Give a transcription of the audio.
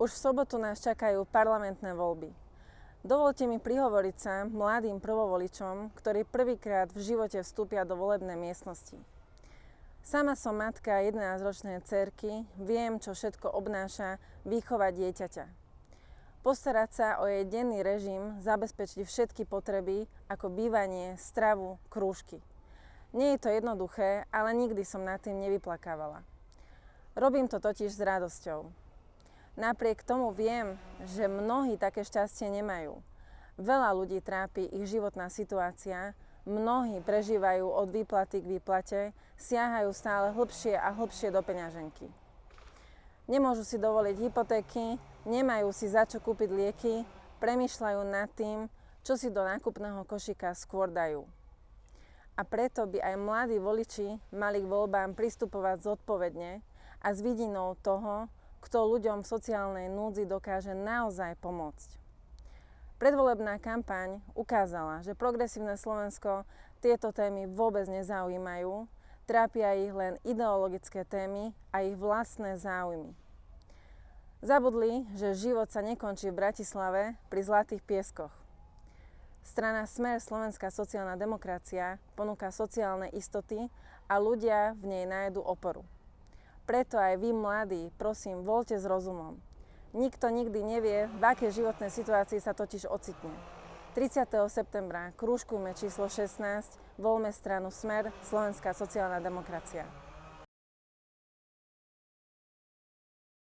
Už v sobotu nás čakajú parlamentné voľby. Dovolte mi prihovoriť sa mladým prvovoličom, ktorí prvýkrát v živote vstúpia do volebnej miestnosti. Sama som matka 11-ročnej dcérky, viem, čo všetko obnáša výchova dieťaťa. Postarať sa o jej denný režim, zabezpečiť všetky potreby, ako bývanie, stravu, krúžky. Nie je to jednoduché, ale nikdy som nad tým nevyplakávala. Robím to totiž s radosťou. Napriek tomu viem, že mnohí také šťastie nemajú. Veľa ľudí trápi ich životná situácia, mnohí prežívajú od výplaty k výplate, siahajú stále hlbšie a hlbšie do peňaženky. Nemôžu si dovoliť hypotéky, nemajú si za čo kúpiť lieky, premýšľajú nad tým, čo si do nákupného košíka skôr dajú. A preto by aj mladí voliči mali k voľbám pristupovať zodpovedne a s vidinou toho, kto ľuďom v sociálnej núdzi dokáže naozaj pomôcť. Predvolebná kampaň ukázala, že progresívne Slovensko tieto témy vôbec nezaujímajú, trápia ich len ideologické témy a ich vlastné záujmy. Zabudli, že život sa nekončí v Bratislave pri Zlatých pieskoch. Strana Smer Slovenská sociálna demokracia ponúka sociálne istoty a ľudia v nej nájdu oporu. Preto aj vy, mladí, prosím, voľte s rozumom. Nikto nikdy nevie, v akej životnej situácii sa totiž ocitne. 30. septembra krúžkujme číslo 16, voľme stranu Smer Slovenská sociálna demokracia.